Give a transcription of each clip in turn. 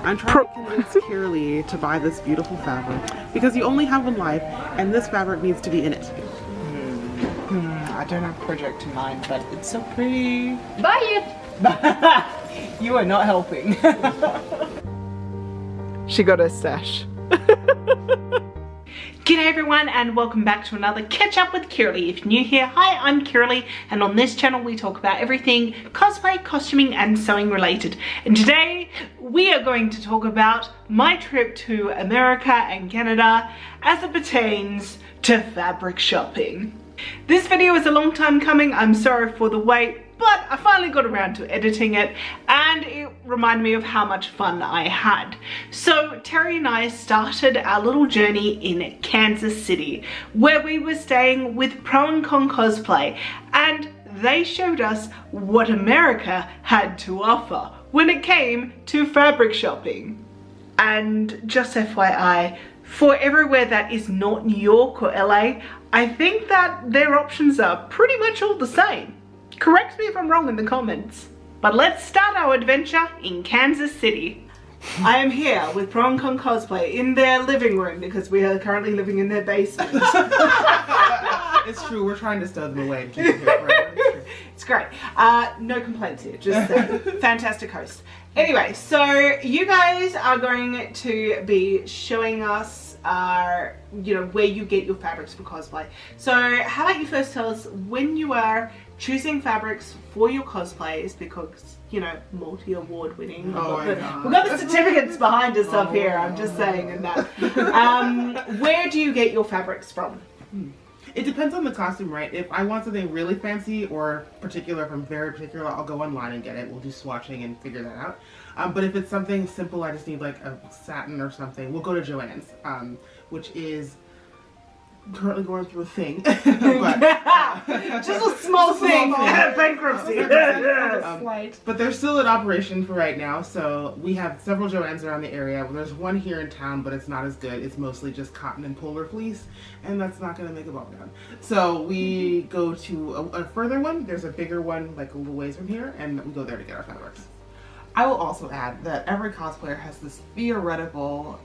I'm trying to convince Kirley to buy this beautiful fabric because you only have one life and this fabric needs to be in it. I don't have a project in mind, but it's so pretty. Buy it! You are not helping. She got her stash. G'day everyone and welcome back to another Catch Up with Kirley. If you're new here, hi, I'm Kirley and on this channel we talk about everything cosplay, costuming and sewing related. And today we are going to talk about my trip to America and Canada as it pertains to fabric shopping. This video is a long time coming, I'm sorry for the wait, but I finally got around to editing it and it reminded me of how much fun I had. So Terry and I started our little journey in Kansas City where we were staying with Pro and Con Cosplay and they showed us what America had to offer when it came to fabric shopping. And just FYI, for everywhere that is not New York or LA, I think that their options are pretty much all the same. Correct me if I'm wrong in the comments. But let's start our adventure in Kansas City. I am here with Pro and Con Cosplay in their living room because we are currently living in their basement. It's true, we're trying to stow them away and keep them here forever. It's great. No complaints here, just fantastic host. Anyway, so you guys are going to be showing us you know, where you get your fabrics for cosplay. So how about you first tell us when you are choosing fabrics for your cosplays, because you know, multi-award winning. We've got the certificates behind us up here, I'm just saying. And that where do you get your fabrics from? It depends on the costume, right? If I want something really fancy or particular, if I'm very particular, I'll go online and get it. We'll do swatching and figure that out. But if it's something simple, I just need like a satin or something, we'll go to Joann's, which is currently going through a thing. But, just a small thing. Bankruptcy. But they're still in operation for right now, so we have several Joann's around the area. There's one here in town, but it's not as good. It's mostly just cotton and polar fleece, and that's not going to make a bubble gown. So we go to a further one. There's a bigger one, like a little ways from here, and we go there to get our fabrics. I will also add that every cosplayer has this theoretical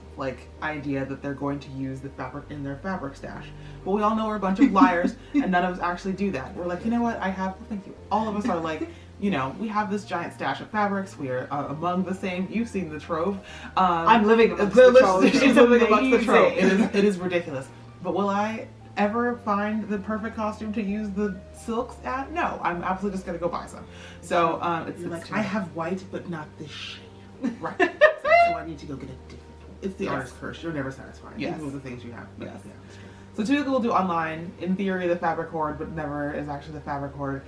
idea that they're going to use the fabric in their fabric stash. But we all know we're a bunch of liars and none of us actually do that. We're like, you know what, thank you. All of us are like, you know, we have this giant stash of fabrics. We are among the same. You've seen the trove. I'm living amongst the trove. She's living amongst the trove. It is ridiculous. But will I ever find the perfect costume to use the silks at? No, I'm absolutely just gonna go buy some. So it's like, I have white, but not this shade. Right. So I need to go get a different one. It's the artist's curse. You're never satisfied. Yes. Even with the things you have. Yes. Yeah. So typically we'll do online, in theory the fabric hoard, but never is actually the fabric hoard.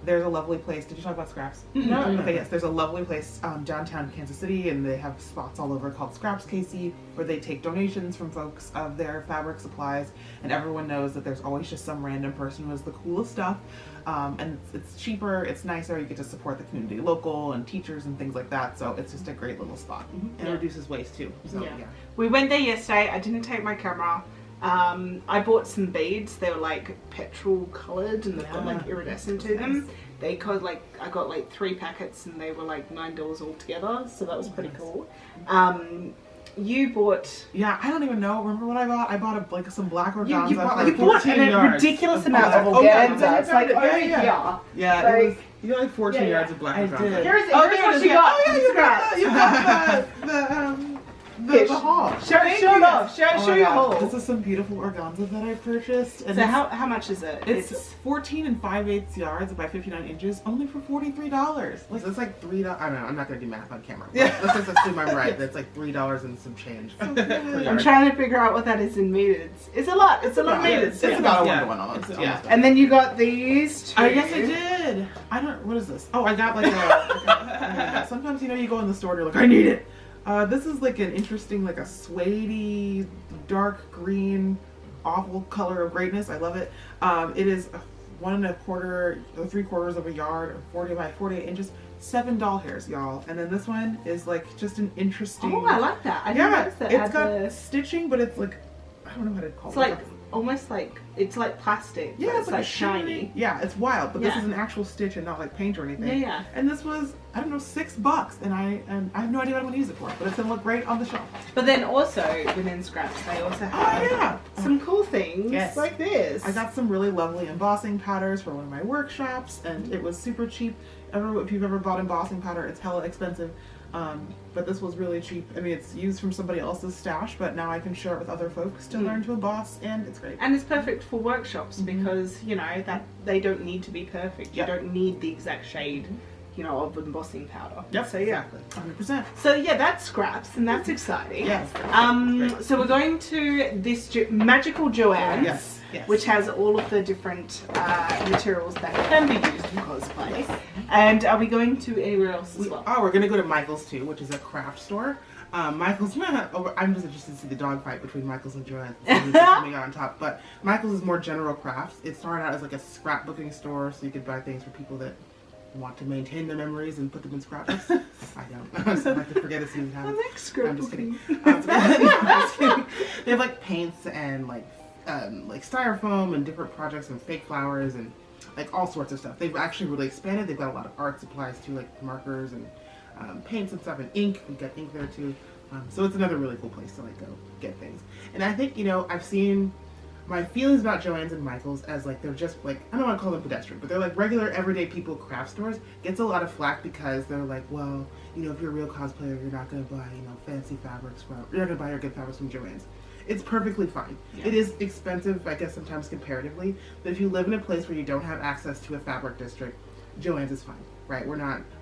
There's a lovely place. Did you talk about Scraps? No. Okay, yes, there's a lovely place downtown Kansas City, and they have spots all over called Scraps KC, where they take donations from folks of their fabric supplies, and everyone knows that there's always just some random person who has the coolest stuff, and it's cheaper, it's nicer, you get to support the community local and teachers and things like that, so it's just a great little spot. And it reduces waste too. So yeah. We went there yesterday. I didn't take my camera. I bought some beads. They were like petrol colored and they've got like iridescent to them. They cost I got like 3 packets and they were like $9 all together, so that was pretty cool. You bought... Yeah, I don't even know. Remember what I bought? I bought some black organza. You bought a ridiculous amount of organza. It's like, you got like 14 yards of black organza. Here's what you got. Oh yeah, you got the haul. Show it off. Show your haul. This is some beautiful organza that I purchased. And so how much is it? It's 14 5/8 yards by 59 inches, only for $43. It's like $3. I don't know. I'm not gonna do math on camera. Let's just assume I'm right. That's like $3 and some change. I'm trying to figure out what that is in meters. It's a lot. It's a lot of meters. It's about a 1-to-1 almost. Yeah. And then you got these two. I guess I did. I don't. What is this? Oh, I got like a. Sometimes you know you go in the store and you're like, I need it. This is like an interesting, like a suede dark green, awful color of greatness. I love it. It is 1 1/4 or 3/4 of a yard, 40 by 48 inches. 7 doll hairs, y'all. And then this one is like just an interesting. Oh, I like that. I didn't notice that. It's got stitching, but it's like, I don't know how to call it. It's like almost like, it's like plastic. Yeah, but it's like shiny. Yeah, it's wild, but this Yeah. is an actual stitch and not like paint or anything. Yeah. And this was, I don't know, $6, and I have no idea what I'm gonna use it for, but it's gonna look great on the shelf. But then also within scraps, they also have yeah. some cool things Yes. like this. I got some really lovely embossing powders for one of my workshops, and it was super cheap. If you've ever bought embossing powder, it's hella expensive. But this was really cheap. I mean, it's used from somebody else's stash, but now I can share it with other folks to learn to emboss, and it's great. And it's perfect for workshops because, you know, that they don't need to be perfect. You don't need the exact shade, you know, of embossing powder. Yep, So yeah. exactly. 100%. So yeah, that's scraps, and that's exciting. Yes. So we're going to this magical Joanne's, Yes, yes. which has all of the different materials that can be used in cosplay. And are we going to anywhere else as well? We're gonna go to Michael's too, which is a craft store. Michael's, I'm just interested to see the dog fight between Michael's and Joanne coming out on top. But Michael's is more general crafts. It started out as like a scrapbooking store, so you could buy things for people that want to maintain their memories and put them in scrapbooks. I don't. I just like to forget as soon as it I happens. like scrapbooking. I'm just kidding. I'm just kidding. They have like paints and like styrofoam and different projects and fake flowers and like all sorts of stuff. They've actually really expanded. They've got a lot of art supplies too, like markers and paints and stuff, and ink. We've got ink there too. So it's another really cool place to like go get things. And I think, you know, I've seen my feelings about Joann's and Michael's as like they're just like, I don't want to call them pedestrian, but they're like regular everyday people craft stores. Gets a lot of flack because they're like, well, you know, if you're a real cosplayer, you're not going to buy, you know, fancy fabrics from, you're not going to buy your good fabrics from Joann's. It's perfectly fine. Yeah. It is expensive, I guess, sometimes comparatively, but if you live in a place where you don't have access to a fabric district, Joann's is fine, right? We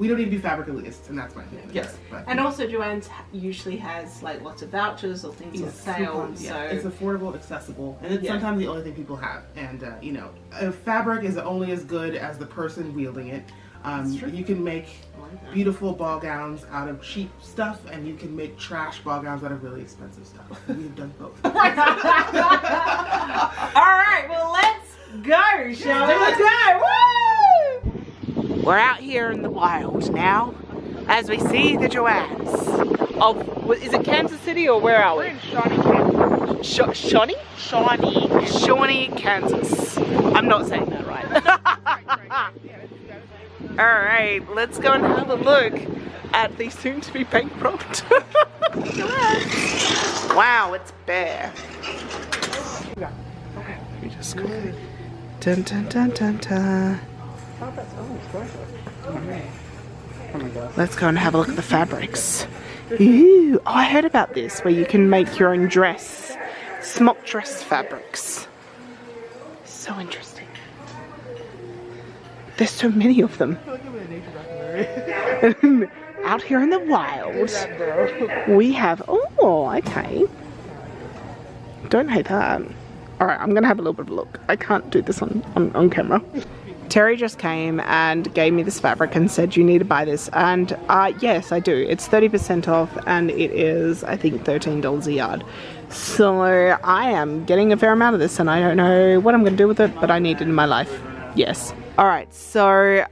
don't need to be fabric elitists, and that's my opinion. Yes, but, and also Joann's usually has like lots of vouchers or things on sale, so it's affordable, accessible, and it's sometimes the only thing people have. And you know, a fabric is only as good as the person wielding it. You can make beautiful ball gowns out of cheap stuff, and you can make trash ball gowns out of really expensive stuff. We've done both. All right, well, let's go, shall we? Let's go! Woo! We're out here in the wild now, as we see the Joann's of, is it Kansas City or where are we? We're in Shawnee, Kansas. Shawnee? Shawnee, Kansas. I'm not saying that right. Alright, let's go and have a look at the soon-to-be bankrupt. Wow, it's bare. We just go. Dun dun dun dun dun. Let's go and have a look at the fabrics. Ooh, oh, I heard about this, where you can make your own dress. Smock dress fabrics. So interesting. There's so many of them. Out here in the wild. We have, oh, okay. Don't hate that. Alright, I'm gonna have a little bit of a look. I can't do this on camera. Terry just came and gave me this fabric and said you need to buy this, and yes, I do. It's 30% off and it is, I think, $13 a yard. So I am getting a fair amount of this and I don't know what I'm going to do with it, but I need it in my life. Yes. Alright, so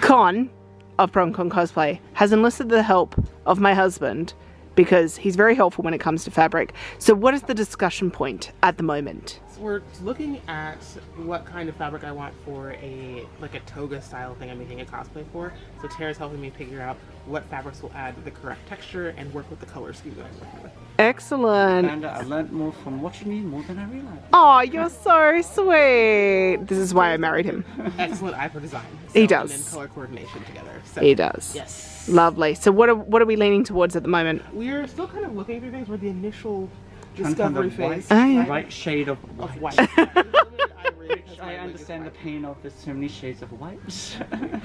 Con of PromCon Cosplay has enlisted the help of my husband because he's very helpful when it comes to fabric. So what is the discussion point at the moment? So we're looking at what kind of fabric I want for a toga style thing I'm making a cosplay for. So Tara's helping me figure out what fabrics will add the correct texture and work with the color scheme that I'm working with. Excellent. And I learned more from watching you more than I realized. Oh, you're so sweet. This is why I married him. Excellent eye for design. He So, does. And then color coordination together. So, He does. Yes. Lovely. So what are we leaning towards at the moment? We're still kind of looking through things. We're the initial Trying to find the discovery phase. Oh, yeah. right shade of white. Of white. I understand the pain of the so many shades of white.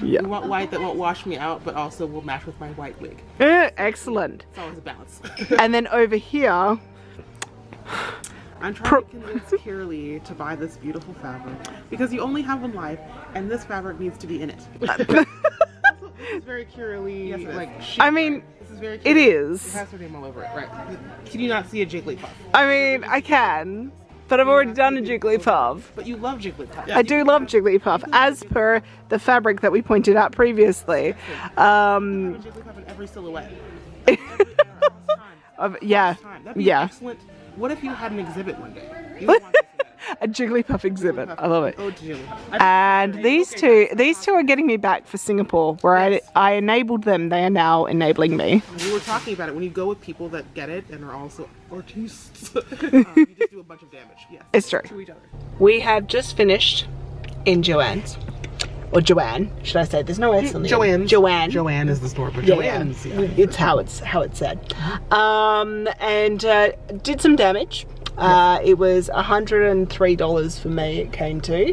Yeah. We want white that won't wash me out, but also will match with my white wig. Excellent. It's always a balance. And then over here, I'm trying to convince Kiralee to buy this beautiful fabric because you only have one life, and this fabric needs to be in it. This is very Kiralee, chic, I mean, right? This is very it Kiralee. is. It has her name all over it, right? Can you not see a Jigglypuff? I mean, I can, but I've already done a Jigglypuff. But you love Jigglypuff. I do love Jigglypuff, as per the fabric that we pointed out previously. Jigglypuff in every silhouette. Yeah, That'd be yeah. an excellent What if you had an exhibit one day? You would want to see that. A Jigglypuff exhibit. I love it. Oh, Jigglypuff. And these two are getting me back for Singapore, where I enabled them. They are now enabling me. We were talking about it. When you go with people that get it and are also artists, you just do a bunch of damage. Yes. It's true. To each other. We have just finished in Joanne's. Or Joanne, should I say? There's no S on the end. Joanne. Joanne is the store, but Yeah, Joanne's. yeah. It's how it's said. And did some damage. It was $103 for me. It came to.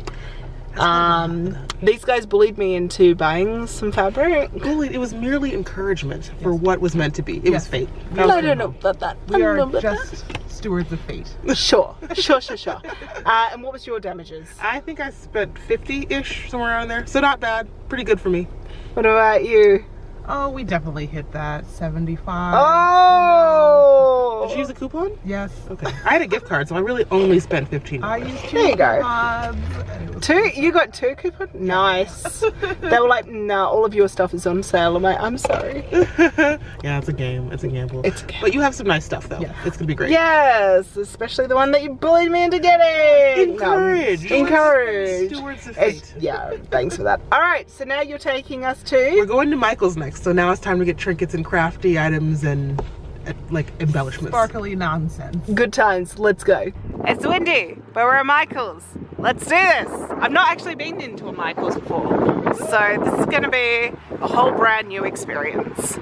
These guys bullied me into buying some fabric. Bullied. It was merely encouragement for what was meant to be. It was fate. I don't know about that. We are just stewards of fate. Sure. And what was your damages? I think I spent 50-ish, somewhere around there. So not bad. Pretty good for me. What about you? Oh, we definitely hit that 75. Oh! Did you use a coupon? Yes. Okay. I had a gift card, so I really only spent $15. I used two There you go. coupons, and it was Two? You got two coupons? Nice. They were like, nah, all of your stuff is on sale. I'm like, I'm sorry. Yeah, it's a game. It's a gamble. It's a gamble. But you have some nice stuff, though. Yeah. It's gonna be great. Yes, especially the one that you bullied me into getting. Encourage. Encourage. Stewards of It's- fate. yeah, thanks for that. All right, so now you're taking us We're to... going to Michael's next, so now it's time to get trinkets and crafty items and like embellishments. sparkly nonsense. Good times, let's go. It's windy, but we're at Michael's. Let's do this. I've not actually been into a Michael's before, so this is gonna be a whole brand new experience.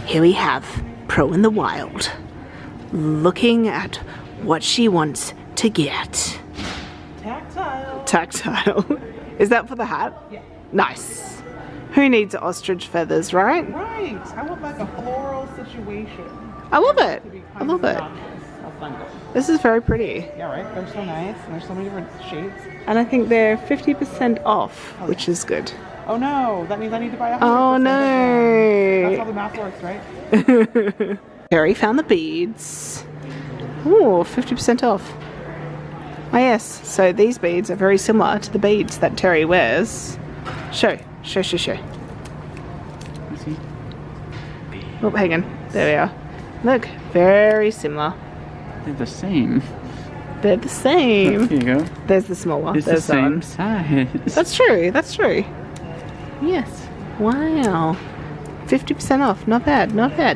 Here we have Pro in the Wild, looking at what she wants to get. Tactile. Tactile. Is that for the hat? Yeah. Nice. Who needs ostrich feathers, right? Right. I want like a floral situation. I love it. To be I kind love of it. obnoxious. I'll find it. This is very pretty. Yeah, right. They're so nice, and there's so many different shades. And I think they're 50% off, which is good. Oh no, that means I need to buy 100%. Oh That's how no. the math works, right? Terry found the beads. Ooh, 50% off. Oh yes, so these beads are very similar to the beads that Terry wears. Show. You see? Oh, hang on. There we are. Look, very similar. They're the same. They're the same. Here you go. There's the small one. It's the There's that same one. size. That's true, that's true. Yes. Wow. 50% off. Not bad,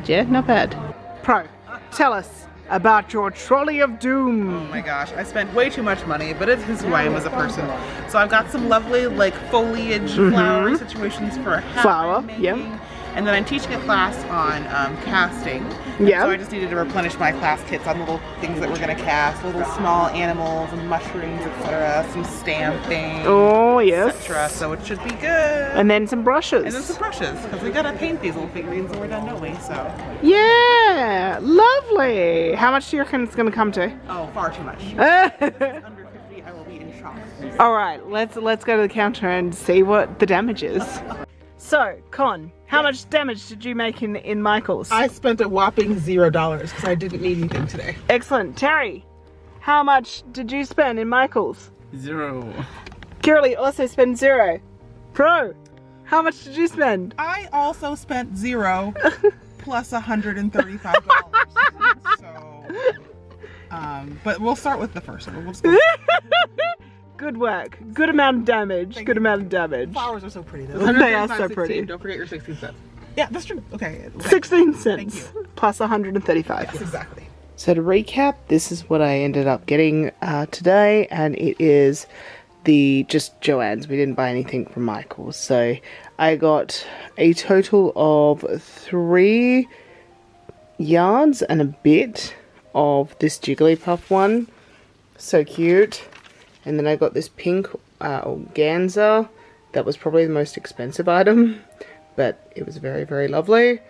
yeah, not bad. Pro, tell us about your trolley of doom. Oh my gosh, I spent way too much money, but it is who I am as a person. So I've got some lovely like foliage, flowery situations for a hat Flower, I'm making. yep. And then I'm teaching a class on casting. Yeah. So I just needed to replenish my class kits on little things that we're gonna cast, little small animals and mushrooms, etc. Some stamping, Oh, yes. etc. So it should be good. And then some brushes. And then some brushes, because we gotta paint these little figurines when we're done, don't we? So, Yeah, lovely. How much do you reckon it's going to come to? oh, far too much. Under 50, I will be in shock. All right, let's go to the counter and see what the damage is. So, Con, how much damage did you make in Michael's? I spent a whopping $0 because I didn't need anything today. Excellent. Terry, how much did you spend in Michael's? 0. Curly also spent 0. Pro, how much did you spend? I also spent 0 plus $135. So, but we'll start with the first one. We'll just go. Good work. Good amount of damage. Good amount of damage. Flowers are so pretty though. They are 135, so 16. pretty. Don't forget your 16 cents. Yeah, that's true. Okay. 16 Thank cents you. plus 135. Yes, exactly. So to recap, this is what I ended up getting today, and it is just Joanne's. We didn't buy anything from Michael's. So I got a total of 3 yards and a bit of this Jigglypuff one. So cute. And then I got this pink organza. That was probably the most expensive item, but it was very, very lovely.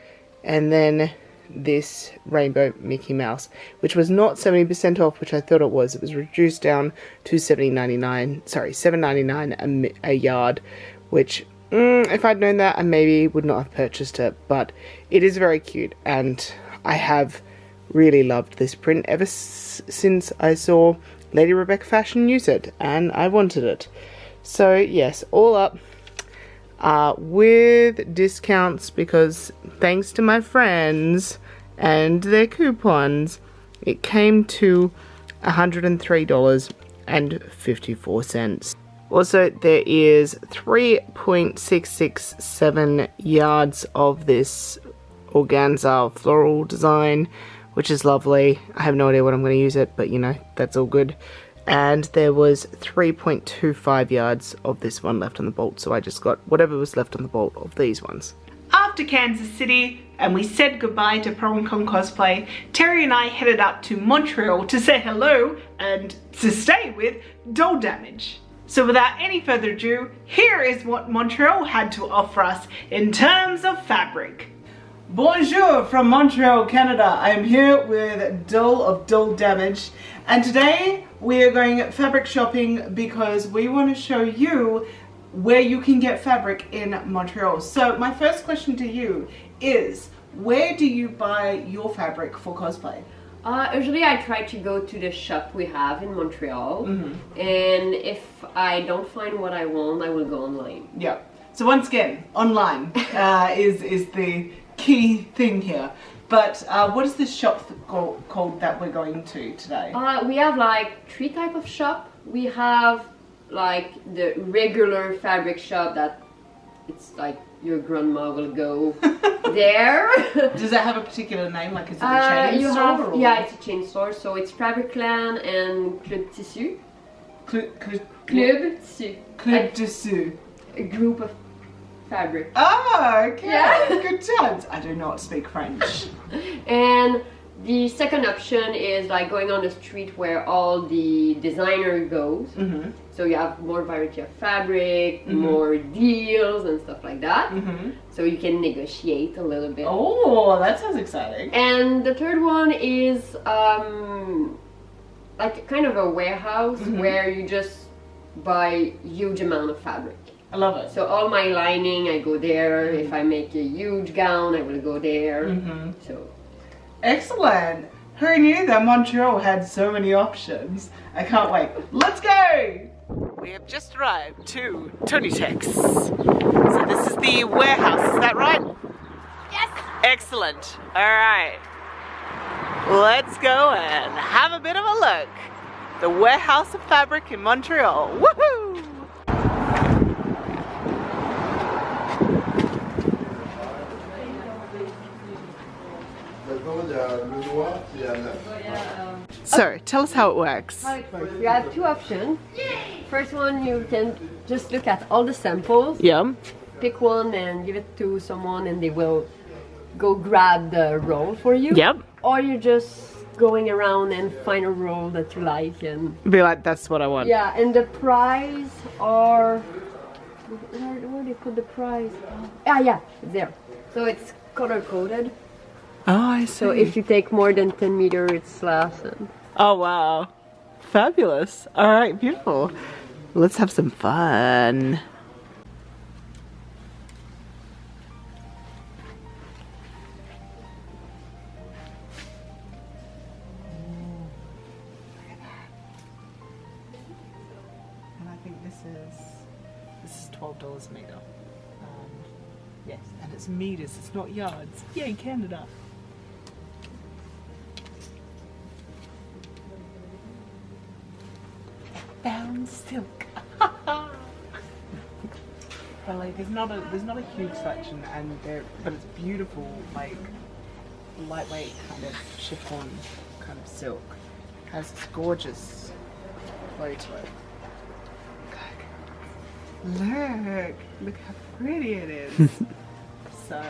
And then this rainbow Mickey Mouse, which was not 70% off, which I thought it was. It was reduced down to $7.99 a yard, which if I'd known that, I maybe would not have purchased it. But it is very cute, and I have really loved this print ever since I saw Lady Rebecca Fashion use it, and I wanted it. So yes, all up with discounts, because thanks to my friends and their coupons, It came to $103.54. Also, there is 3.667 yards of this organza floral design, which is lovely. I have no idea what I'm going to use it, but you know, that's all good. And there was 3.25 yards of this one left on the bolt, so I just got whatever was left on the bolt of these ones. After Kansas City and we said goodbye to Pro and Con Cosplay, Terry and I headed up to Montreal to say hello and to stay with Dolldamage. So without any further ado, here is what Montreal had to offer us in terms of fabric. Bonjour from Montreal, Canada. I am here with Doll of Dolldamage, and today we are going fabric shopping because we want to show you where you can get fabric in Montreal. So my first question to you is, where do you buy your fabric for cosplay? Usually I try to go to the shop we have in Montreal, and if I don't find what I want, I will go online. Yeah. So once again, online is the key thing here. But what is this shop called that we're going to today? We have like 3 types of shop. We have like the regular fabric shop that it's like your grandma will go there. Does that have a particular name? Like is it a chain store? Or? Yeah, it's a chain store. So it's Fabricland and Club Tissu. Club Tissu. Tissu. A group of fabric. Ah, okay. Yeah. Good times. I do not speak French. And the second option is like going on the street where all the designer goes. So you have more variety of fabric, more deals and stuff like that. So you can negotiate a little bit. Oh, that sounds exciting. And the third one is like kind of a warehouse where you just buy huge amount of fabric. I love it. So all my lining, I go there. If I make a huge gown, I will go there. So excellent. Who knew that Montreal had so many options? I can't wait. Let's go! We have just arrived to Tony Tex. So this is the warehouse, is that right? yes. Excellent. Alright. Let's go and have a bit of a look. The warehouse of fabric in Montreal. Woohoo! So, tell us how it works. How it works. You have 2 options. First one, you can just look at all the samples. Yeah. Pick one and give it to someone and they will go grab the roll for you. Yep. Or you're just going around and find a roll that you like and... Be like, that's what I want. Yeah, and the price are... Where do you put the price? Ah, yeah, there. So it's color-coded. Oh, I see. So if you take more than 10 meters, it's less. And... Oh, wow. Fabulous. All right, beautiful. Let's have some fun. And I think this is $12 a meter. Yes, and it's meters, it's not yards. Yay, Canada. Bound silk. But like, there's not a huge selection, but it's beautiful, like lightweight kind of chiffon kind of silk. It has this gorgeous flow to it. Look how pretty it is. So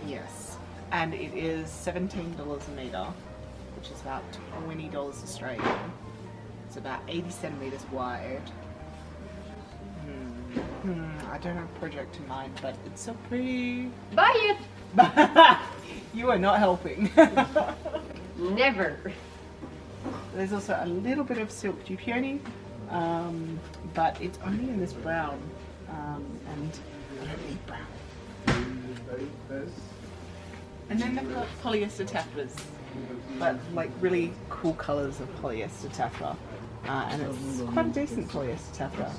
yes, and it is $17 a meter, which is about $20 Australian. It's about 80 centimeters wide. I don't have a project in mind, but it's so pretty. Buy it! You are not helping. Never. There's also a little bit of silk dupioni, but it's only in this brown, and I don't need brown. And then they've got polyester taffetas, but like really cool colours of polyester taffeta, and it's quite a decent polyester taffeta.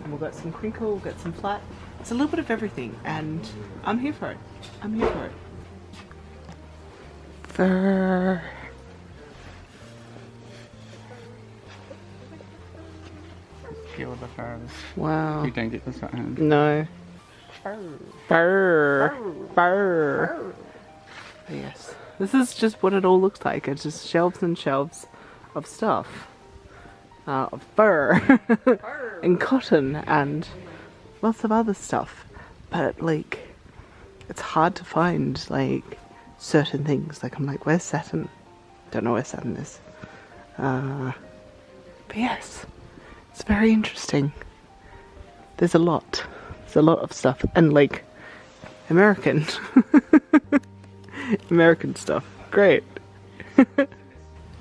And we've got some crinkle, we've got some flat. It's a little bit of everything, and I'm here for it. I'm here for it. Fur. the furs. Wow. You don't get this at home. No. Fur. Fur. Yes. This is just what it all looks like. It's just shelves and shelves of stuff. Of fur. And cotton and lots of other stuff. But like, it's hard to find like certain things. Like I'm like, where's satin? Don't know where satin is. But yes, it's very interesting. There's a lot. There's a lot of stuff. And like, American. American stuff. Great.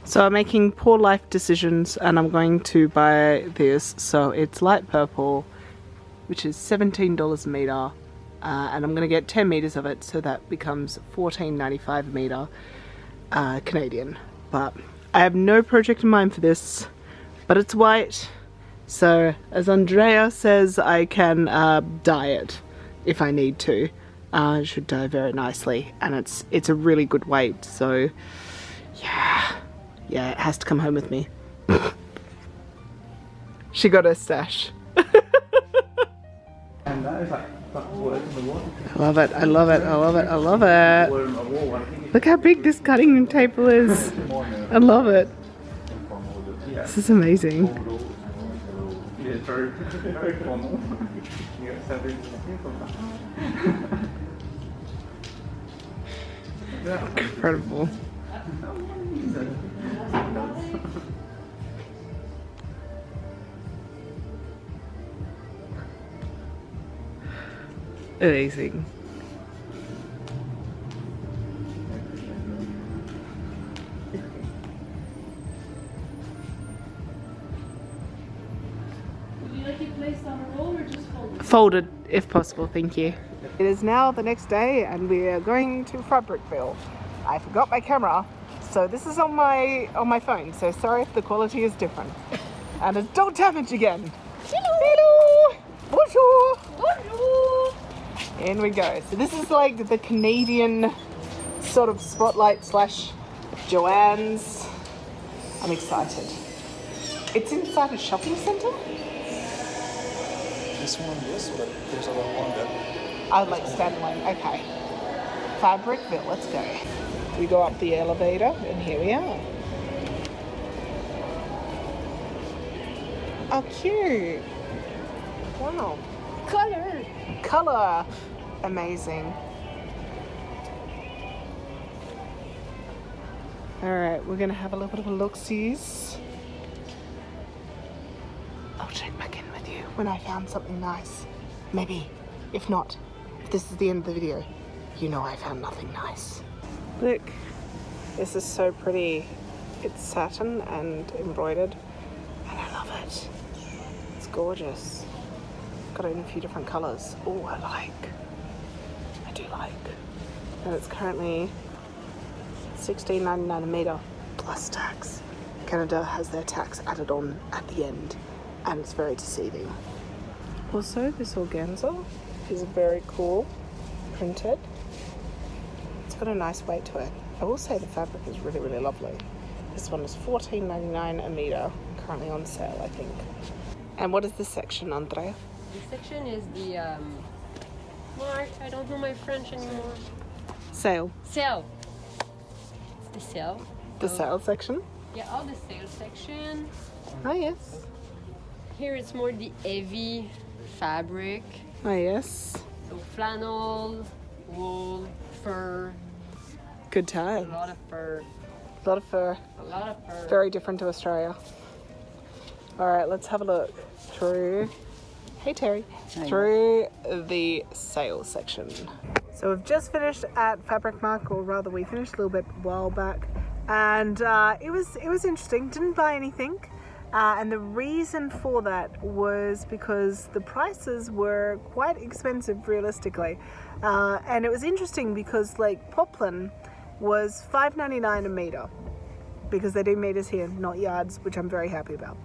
So I'm making poor life decisions and I'm going to buy this. So it's light purple, which is $17 a meter. And I'm going to get 10 meters of it, so that becomes $14.95 a meter Canadian. But I have no project in mind for this, but it's white. So as Andrea says, I can dye it if I need to. It should dye very nicely, and it's a really good weight. So yeah, it has to come home with me. She got her stash. And that is like I love it, I love it, I love it, I love it. Look how big this cutting table is. I love it. This is amazing. Very formal. Incredible. Amazing. Would you like it placed on a roll or just folded? Folded, if possible, thank you. It is now the next day and we are going to Fabricville. I forgot my camera, so this is on my phone, so sorry if the quality is different. And it's Dolldamage again. Hello! Bonjour! Bonjour! In we go. So this is like the Canadian sort of spotlight slash Joann's. I'm excited. It's inside a shopping centre? This one, yes, but there's other one that. I like standalone. Okay. Fabricville, let's go. We go up the elevator and here we are. Oh, cute. Wow. Color! Colour. Amazing. Alright, we're gonna have a little bit of a look-sees. I'll check back in with you when I found something nice. Maybe. If not, if this is the end of the video, you know I found nothing nice. Look, this is so pretty. It's satin and embroidered, and I love it. It's gorgeous. Got it in a few different colours. Oh, I do like. And it's currently $16.99 a metre plus tax. Canada has their tax added on at the end, and it's very deceiving. Also, this organza is very cool, printed. It's got a nice weight to it. I will say the fabric is really, really lovely. This one is $14.99 a metre, currently on sale, I think. And what is this section, Andrea? This section is the Mark, I don't know my French anymore. Sale. Sale. It's the sale. The So, sale section? Yeah, all the sale section. Oh, yes. Here it's more the heavy fabric. Oh, yes. So flannel, wool, fur, Good a time. lot of fur. A lot of fur. A lot of fur. Very different to Australia. Alright, let's have a look through. Hey Terry. Through the sale section. So we've just finished at Fabric Mark, or rather we finished a little bit while back, and it was interesting. Didn't buy anything, and the reason for that was because the prices were quite expensive realistically, and it was interesting because like poplin was $5.99 a metre, because they do meters here, not yards, which I'm very happy about.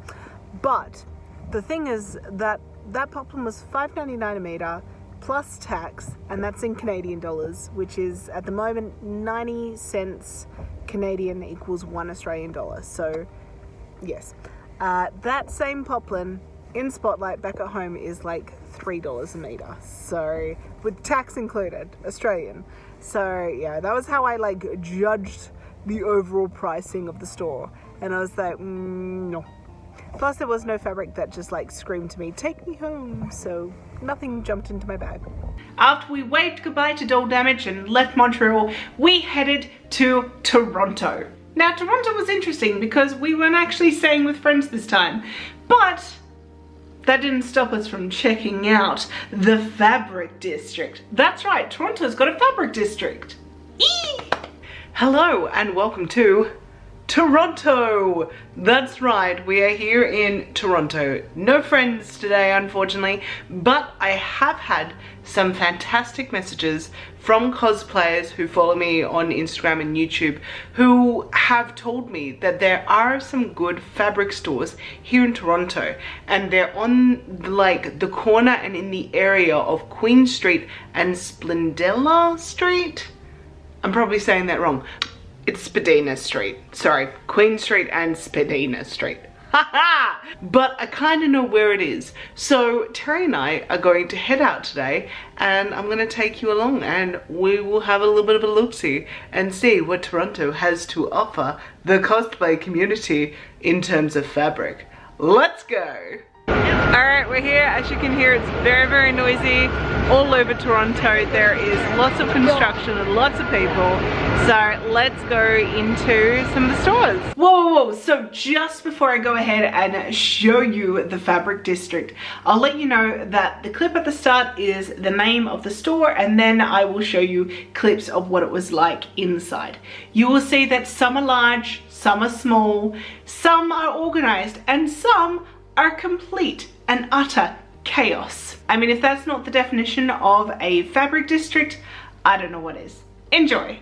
But the thing is that poplin was $5.99 a metre plus tax, and that's in Canadian dollars, which is at the moment 90 cents Canadian equals $1 Australian dollar. So yes, that same poplin in Spotlight back at home is like $3 a meter, so with tax included, Australian. So yeah, that was how I like judged the overall pricing of the store, and I was like, no. Plus there was no fabric that just like screamed to me, take me home, so nothing jumped into my bag. After we waved goodbye to Dolldamage and left Montreal, we headed to Toronto. Now Toronto was interesting because we weren't actually staying with friends this time, but that didn't stop us from checking out the fabric district. That's right, Toronto's got a fabric district. Eee! Hello and welcome to Toronto. That's right, we are here in Toronto. No friends today, unfortunately, but I have had some fantastic messages from cosplayers who follow me on Instagram and YouTube who have told me that there are some good fabric stores here in Toronto, and they're on like the corner and in the area of Queen Street and Splendella Street. I'm probably saying that wrong. It's Spadina Street. Sorry, Queen Street and Spadina Street. Haha! But I kind of know where it is. So Terry and I are going to head out today, and I'm going to take you along, and we will have a little bit of a look-see and see what Toronto has to offer the cosplay community in terms of fabric. Let's go! Alright, we're here. As you can hear, it's very, very noisy all over Toronto. There is lots of construction and lots of people. So let's go into some of the stores. Whoa. So just before I go ahead and show you the fabric district, I'll let you know that the clip at the start is the name of the store, and then I will show you clips of what it was like inside. You will see that some are large, some are small, some are organized, and some are complete and utter chaos. I mean, if that's not the definition of a fabric district, I don't know what is. Enjoy.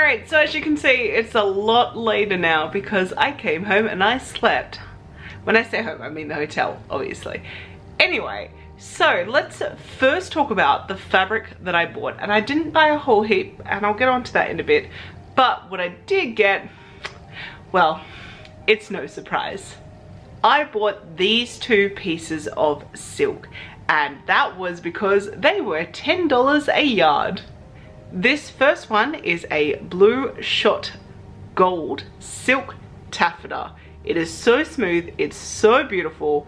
Alright, so as you can see, it's a lot later now because I came home and I slept. When I say home, I mean the hotel, obviously. Anyway, so let's first talk about the fabric that I bought. And I didn't buy a whole heap, and I'll get onto that in a bit. But what I did get, well, it's no surprise. I bought these 2 pieces of silk, and that was because they were $10 a yard. This first one is a blue shot gold silk taffeta. It is so smooth, it's so beautiful.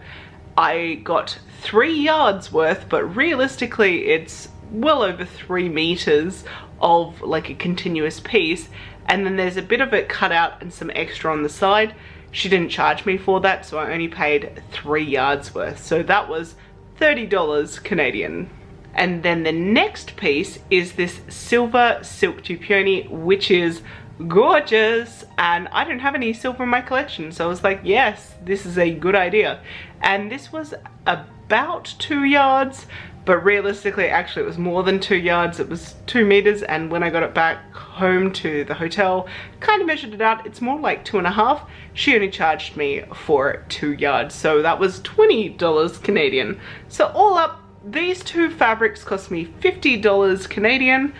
I got 3 yards worth, but realistically it's well over 3 meters of like a continuous piece, and then there's a bit of it cut out and some extra on the side. She didn't charge me for that, so I only paid 3 yards worth, so that was $30 Canadian. And then the next piece is this silver silk dupioni, which is gorgeous, and I don't have any silver in my collection, so I was like, yes, this is a good idea. And this was about 2 yards, but realistically actually it was more than 2 yards. It was 2 meters, and when I got it back home to the hotel, kind of measured it out, it's more like 2.5. She only charged me for 2 yards, so that was $20 Canadian. So all up, these 2 fabrics cost me $50 Canadian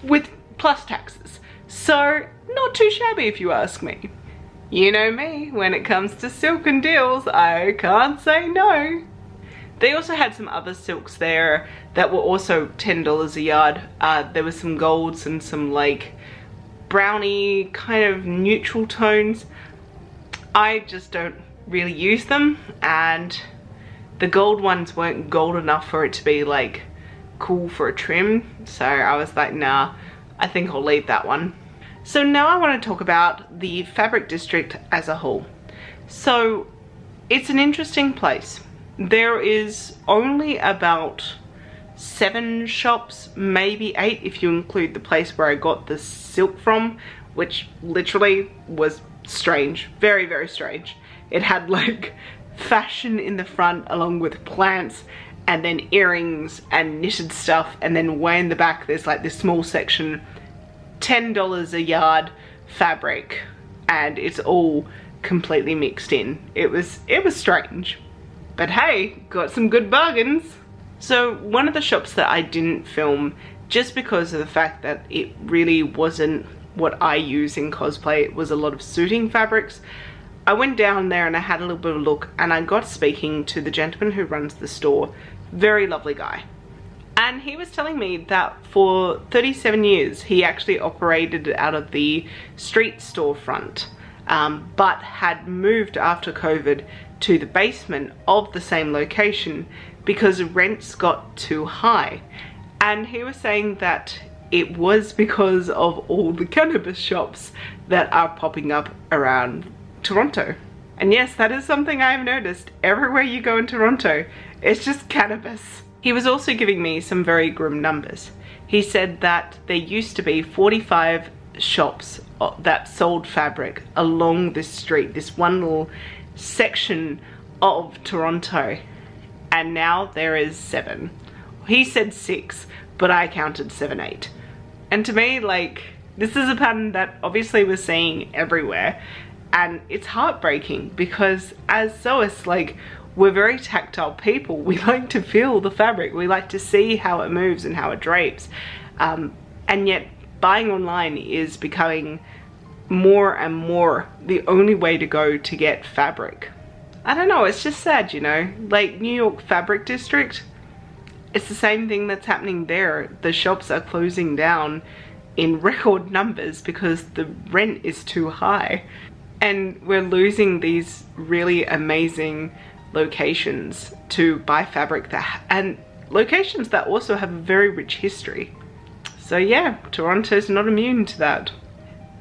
with plus taxes. So not too shabby if you ask me. You know me, when it comes to silk and deals, I can't say no. They also had some other silks there that were also $10 a yard. There was some golds and some like browny kind of neutral tones. I just don't really use them, and the gold ones weren't gold enough for it to be like cool for a trim, so I was like, nah, I think I'll leave that one. So now I want to talk about the fabric district as a whole. So it's an interesting place. There is only about 7 shops, maybe 8 if you include the place where I got the silk from, which literally was strange, very, very strange. It had like fashion in the front along with plants, and then earrings and knitted stuff, and then way in the back there's like this small section, $10 a yard fabric, and it's all completely mixed in. It was strange, but hey, got some good bargains. So one of the shops that I didn't film just because of the fact that it really wasn't what I use in cosplay, it was a lot of suiting fabrics. I went down there and I had a little bit of a look, and I got speaking to the gentleman who runs the store. Very lovely guy. And he was telling me that for 37 years he actually operated out of the street storefront, but had moved after COVID to the basement of the same location because rents got too high. And he was saying that it was because of all the cannabis shops that are popping up around Toronto. And yes, that is something I've noticed. Everywhere you go in Toronto, it's just cannabis. He was also giving me some very grim numbers. He said that there used to be 45 shops that sold fabric along this street, this one little section of Toronto, and now there is 7. He said 6, but I counted 7, 8. And to me, like, this is a pattern that obviously we're seeing everywhere, and it's heartbreaking because as sewists, like, we're very tactile people. We like to feel the fabric, we like to see how it moves and how it drapes, and yet buying online is becoming more and more the only way to go to get fabric. I don't know, it's just sad, you know, like New York Fabric District, it's the same thing that's happening there. The shops are closing down in record numbers because the rent is too high, and we're losing these really amazing locations to buy fabric that, and locations that also have a very rich history. So yeah, Toronto's not immune to that.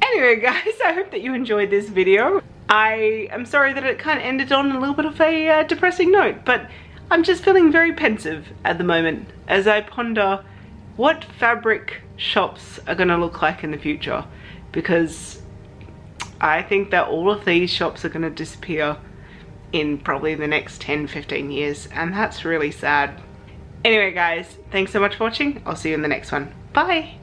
Anyway guys, I hope that you enjoyed this video. I am sorry that it kind of ended on a little bit of a depressing note, but I'm just feeling very pensive at the moment as I ponder what fabric shops are going to look like in the future, because I think that all of these shops are going to disappear in probably the next 10-15 years, and that's really sad. Anyway guys, thanks so much for watching. I'll see you in the next one. Bye!